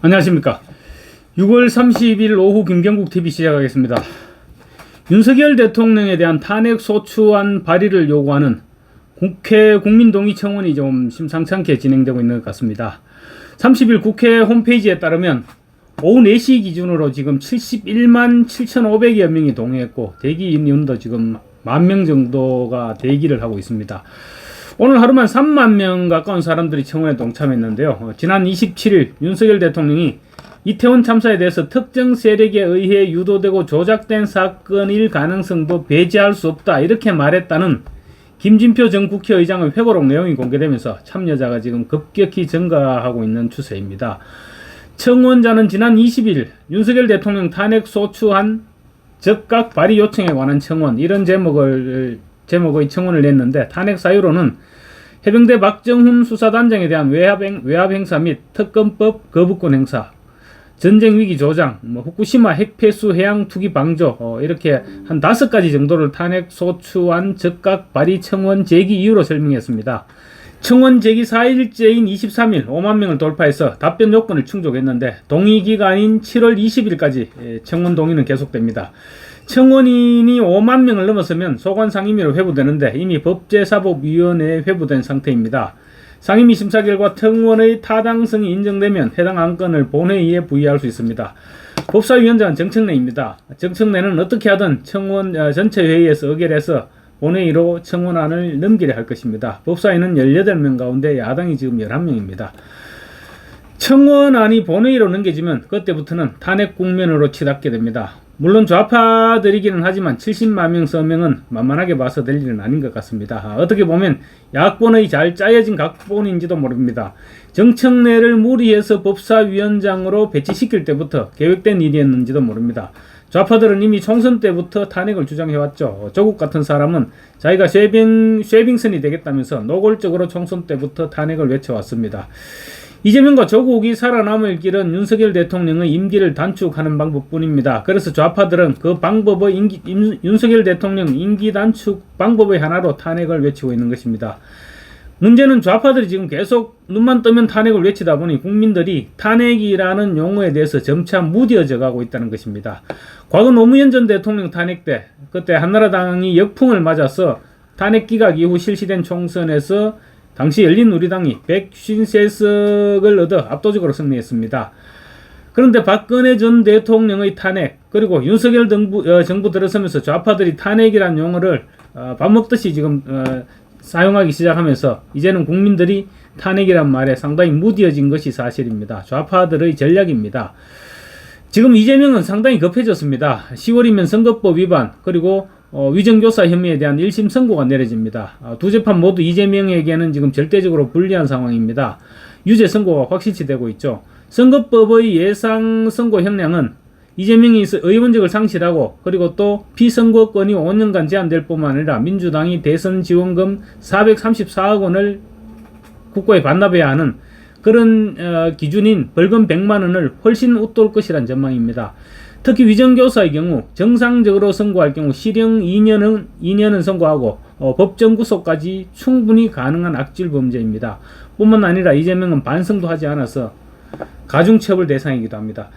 안녕하십니까. 6월 30일 오후 김경국TV 시작하겠습니다. 윤석열 대통령에 대한 탄핵 소추안 발의를 요구하는 국회 국민동의 청원이 좀 심상찮게 진행되고 있는 것 같습니다. 30일 국회 홈페이지에 따르면 오후 4시 기준으로 지금 71만 7,500여 명이 동의했고 대기 인원도 지금 10,000명 정도가 대기를 하고 있습니다. 오늘 하루만 3만 명 가까운 사람들이 청원에 동참했는데요. 지난 27일 윤석열 대통령이 이태원 참사에 대해서 특정 세력에 의해 유도되고 조작된 사건일 가능성도 배제할 수 없다 이렇게 말했다는 김진표 전 국회의장의 회고록 내용이 공개되면서 참여자가 지금 급격히 증가하고 있는 추세입니다. 청원자는 지난 20일 윤석열 대통령 탄핵 소추안 즉각 발의 요청에 관한 청원 이런 제목의 청원을 냈는데 탄핵 사유로는 해병대 박정훈 수사단장에 대한 외압 행사 및 특검법 거부권 행사, 전쟁 위기 조장, 후쿠시마 핵폐수 해양 투기 방조 이렇게 한 5가지 정도를 탄핵 소추안 즉각 발의 청원 제기 이유로 설명했습니다. 청원 제기 4일째인 23일 5만 명을 돌파해서 답변 요건을 충족했는데 동의 기간인 7월 20일까지 청원 동의는 계속됩니다. 청원인이 5만 명을 넘었으면 소관 상임위로 회부되는데 이미 법제사법위원회에 회부된 상태입니다. 상임위 심사 결과 청원의 타당성이 인정되면 해당 안건을 본회의에 부의할 수 있습니다. 법사위원장은 정청래입니다. 정청래는 어떻게 하든 청원 전체 회의에서 의결해서 본회의로 청원안을 넘기려 할 것입니다. 법사위는 18명 가운데 야당이 지금 11명입니다. 청원안이 본회의로 넘겨지면 그때부터는 탄핵 국면으로 치닫게 됩니다. 물론 좌파들이기는 하지만 70만 명 서명은 만만하게 봐서 될 일은 아닌 것 같습니다. 어떻게 보면 야권의 잘 짜여진 각본인지도 모릅니다. 정청래를 무리해서 법사위원장으로 배치시킬 때부터 계획된 일이었는지도 모릅니다. 좌파들은 이미 총선 때부터 탄핵을 주장해왔죠. 조국 같은 사람은 자기가 쉐빙선이 되겠다면서 노골적으로 총선 때부터 탄핵을 외쳐왔습니다. 이재명과 조국이 살아남을 길은 윤석열 대통령의 임기를 단축하는 방법뿐입니다. 그래서 좌파들은 그 방법의 윤석열 대통령 임기 단축 방법의 하나로 탄핵을 외치고 있는 것입니다. 문제는 좌파들이 지금 계속 눈만 뜨면 탄핵을 외치다 보니 국민들이 탄핵이라는 용어에 대해서 점차 무뎌져 가고 있다는 것입니다. 과거 노무현 전 대통령 탄핵 때 그때 한나라당이 역풍을 맞아서 탄핵 기각 이후 실시된 총선에서 당시 열린우리당이 153석을 얻어 압도적으로 승리했습니다. 그런데 박근혜 전 대통령의 탄핵 그리고 윤석열 정부 들어서면서 좌파들이 탄핵이라는 용어를 밥 먹듯이 지금 사용하기 시작하면서 이제는 국민들이 탄핵이란 말에 상당히 무뎌진 것이 사실입니다. 좌파들의 전략입니다. 지금 이재명은 상당히 급해졌습니다. 10월이면 선거법 위반 그리고 위정교사 혐의에 대한 1심 선고가 내려집니다. 두 재판 모두 이재명에게는 지금 절대적으로 불리한 상황입니다. 유죄 선고가 확실시 되고 있죠. 선거법의 예상 선고 형량은 이재명이 의원직을 상실하고 그리고 또 피선거권이 5년간 제한될 뿐만 아니라 민주당이 대선 지원금 434억 원을 국고에 반납해야 하는 그런 기준인 벌금 100만 원을 훨씬 웃돌 것이란 전망입니다. 특히 위정교사의 경우 정상적으로 선고할 경우 실형 2년은 선고하고 법정 구속까지 충분히 가능한 악질 범죄입니다. 뿐만 아니라 이재명은 반성도 하지 않아서 가중처벌 대상이기도 합니다.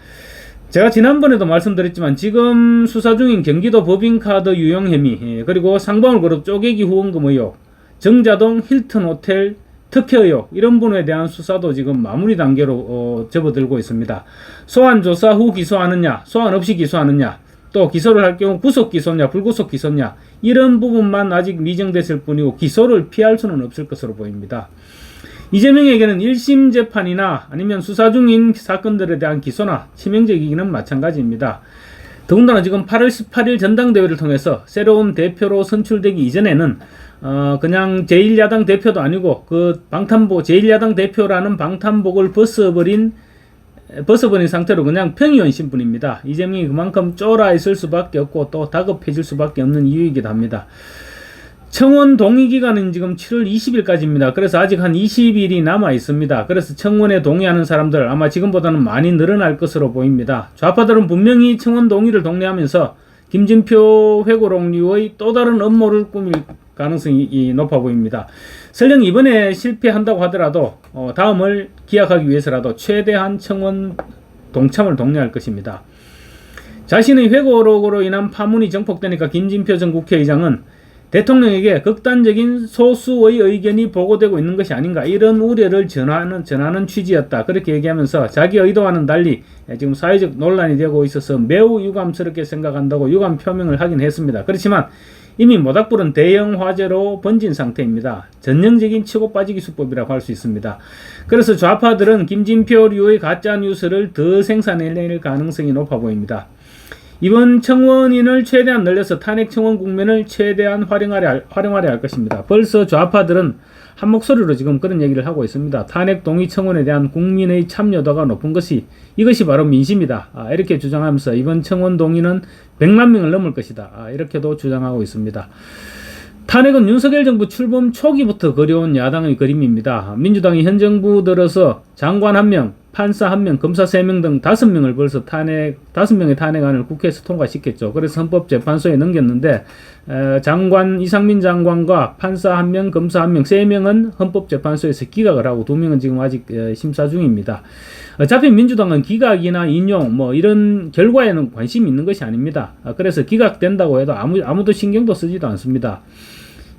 제가 지난번에도 말씀드렸지만 지금 수사 중인 경기도 법인카드 유용 혐의 그리고 상방울그룹 쪼개기 후원금 의혹 정자동 힐튼 호텔 특혜 의혹 이런 분에 대한 수사도 지금 마무리 단계로 접어들고 있습니다. 소환 조사 후 기소하느냐 소환 없이 기소하느냐 또 기소를 할 경우 구속 기소냐 불구속 기소냐 이런 부분만 아직 미정됐을 뿐이고 기소를 피할 수는 없을 것으로 보입니다. 이재명에게는 1심 재판이나 아니면 수사 중인 사건들에 대한 기소나 치명적이기는 마찬가지입니다. 더군다나 지금 8월 18일 전당대회를 통해서 새로운 대표로 선출되기 이전에는 그냥 제1야당 대표도 아니고 그 제1야당 대표라는 방탄복을 벗어버린 상태로 그냥 평의원 신분입니다. 이재명이 그만큼 쫄아 있을 수밖에 없고 또 다급해질 수밖에 없는 이유이기도 합니다. 청원 동의 기간은 지금 7월 20일까지입니다. 그래서 아직 한 20일이 남아 있습니다. 그래서 청원에 동의하는 사람들 아마 지금보다는 많이 늘어날 것으로 보입니다. 좌파들은 분명히 청원 동의를 독려하면서 김진표 회고록류의 또 다른 음모를 꾸밀 가능성이 높아 보입니다. 설령 이번에 실패한다고 하더라도 다음을 기약하기 위해서라도 최대한 청원 동참을 독려할 것입니다. 자신의 회고록으로 인한 파문이 정폭되니까 김진표 전 국회의장은 대통령에게 극단적인 소수의 의견이 보고되고 있는 것이 아닌가, 이런 우려를 전하는 취지였다. 그렇게 얘기하면서 자기 의도와는 달리 지금 사회적 논란이 되고 있어서 매우 유감스럽게 생각한다고 유감 표명을 하긴 했습니다. 그렇지만 이미 모닥불은 대형 화재로 번진 상태입니다. 전형적인 치고 빠지기 수법이라고 할 수 있습니다. 그래서 좌파들은 김진표류의 가짜 뉴스를 더 생산해낼 가능성이 높아 보입니다. 이번 청원인을 최대한 늘려서 탄핵 청원 국면을 최대한 활용하려 할 것입니다. 벌써 좌파들은 한 목소리로 지금 그런 얘기를 하고 있습니다. 탄핵 동의 청원에 대한 국민의 참여도가 높은 이것이 바로 민심이다. 이렇게 주장하면서 이번 청원 동의는 100만 명을 넘을 것이다. 이렇게도 주장하고 있습니다. 탄핵은 윤석열 정부 출범 초기부터 그려온 야당의 그림입니다. 민주당이 현 정부 들어서 장관 1명, 판사 1명, 검사 3명 등 5명을 벌써 5명의 탄핵안을 국회에서 통과시켰죠. 그래서 헌법재판소에 넘겼는데 이상민 장관과 판사 1명, 검사 1명, 3명은 헌법재판소에서 기각을 하고 2명은 지금 아직 심사 중입니다. 어차피 민주당은 기각이나 인용 이런 결과에는 관심이 있는 것이 아닙니다. 그래서 기각된다고 해도 아무도 신경도 쓰지도 않습니다.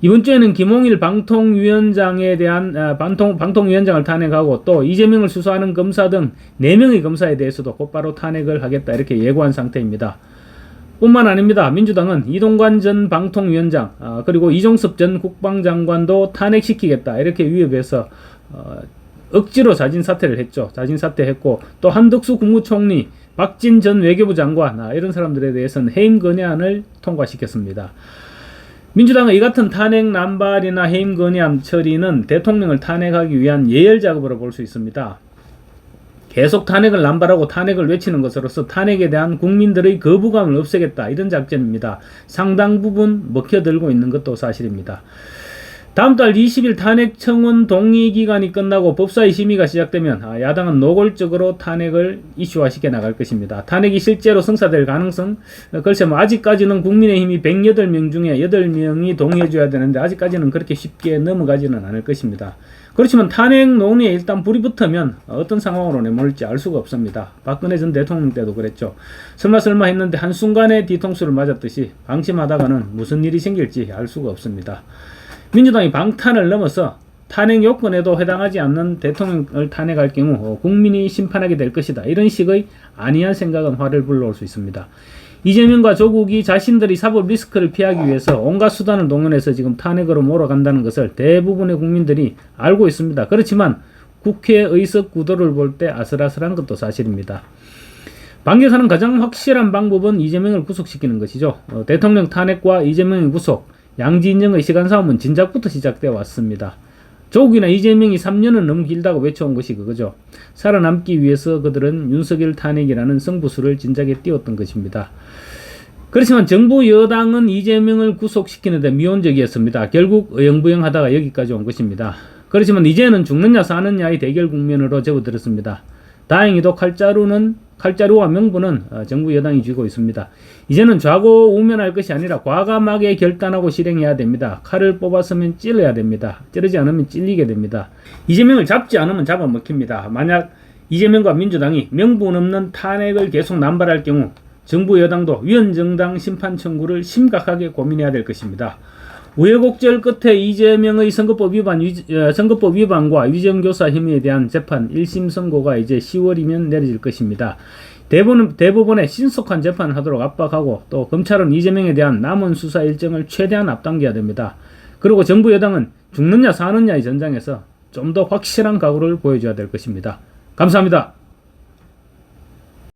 이번 주에는 김홍일 방통위원장에 대한 방통위원장을 탄핵하고 또 이재명을 수사하는 검사 등 4명의 검사에 대해서도 곧바로 탄핵을 하겠다, 이렇게 예고한 상태입니다. 뿐만 아닙니다. 민주당은 이동관 전 방통위원장 그리고 이종섭 전 국방장관도 탄핵시키겠다, 이렇게 위협해서 억지로 자진 사퇴를 했죠. 자진 사퇴했고 또 한덕수 국무총리, 박진 전 외교부 장관 이런 사람들에 대해서는 해임 건의안을 통과시켰습니다. 민주당은 이 같은 탄핵 남발이나 해임 건의안 처리는 대통령을 탄핵하기 위한 예열 작업으로 볼 수 있습니다. 계속 탄핵을 남발하고 탄핵을 외치는 것으로서 탄핵에 대한 국민들의 거부감을 없애겠다, 이런 작전입니다. 상당 부분 먹혀들고 있는 것도 사실입니다. 다음 달 20일 탄핵 청원 동의 기간이 끝나고 법사위 심의가 시작되면 야당은 노골적으로 탄핵을 이슈화시켜 나갈 것입니다. 탄핵이 실제로 성사될 가능성, 글쎄 아직까지는 국민의힘이 108명 중에 8명이 동의해줘야 되는데 아직까지는 그렇게 쉽게 넘어가지는 않을 것입니다. 그렇지만 탄핵 논의에 일단 불이 붙으면 어떤 상황으로 내몰릴지 알 수가 없습니다. 박근혜 전 대통령 때도 그랬죠. 설마 했는데 한순간에 뒤통수를 맞았듯이 방심하다가는 무슨 일이 생길지 알 수가 없습니다. 민주당이 방탄을 넘어서 탄핵 요건에도 해당하지 않는 대통령을 탄핵할 경우 국민이 심판하게 될 것이다, 이런 식의 안이한 생각은 화를 불러올 수 있습니다. 이재명과 조국이 자신들이 사법 리스크를 피하기 위해서 온갖 수단을 동원해서 지금 탄핵으로 몰아간다는 것을 대부분의 국민들이 알고 있습니다. 그렇지만 국회 의석 구도를 볼 때 아슬아슬한 것도 사실입니다. 반격하는 가장 확실한 방법은 이재명을 구속시키는 것이죠. 대통령 탄핵과 이재명의 구속, 양진영의 시간 싸움은 진작부터 시작되어 왔습니다. 조국이나 이재명이 3년은 너무 길다고 외쳐온 것이 그거죠. 살아남기 위해서 그들은 윤석열 탄핵이라는 승부수를 진작에 띄웠던 것입니다. 그렇지만 정부 여당은 이재명을 구속시키는데 미온적이었습니다. 결국 어영부영하다가 여기까지 온 것입니다. 그렇지만 이제는 죽느냐 사느냐의 대결 국면으로 접어들었습니다. 다행히도 칼자루와 명분은 정부 여당이 쥐고 있습니다. 이제는 좌고우면할 것이 아니라 과감하게 결단하고 실행해야 됩니다. 칼을 뽑았으면 찔러야 됩니다. 찌르지 않으면 찔리게 됩니다. 이재명을 잡지 않으면 잡아먹힙니다. 만약 이재명과 민주당이 명분 없는 탄핵을 계속 남발할 경우 정부 여당도 위헌정당 심판 청구를 심각하게 고민해야 될 것입니다. 우여곡절 끝에 이재명의 선거법 위반과 위정교사 혐의에 대한 재판 1심 선고가 이제 10월이면 내려질 것입니다. 대부분의 신속한 재판을 하도록 압박하고 또 검찰은 이재명에 대한 남은 수사 일정을 최대한 앞당겨야 됩니다. 그리고 정부 여당은 죽느냐 사느냐의 전장에서 좀 더 확실한 각오를 보여줘야 될 것입니다. 감사합니다.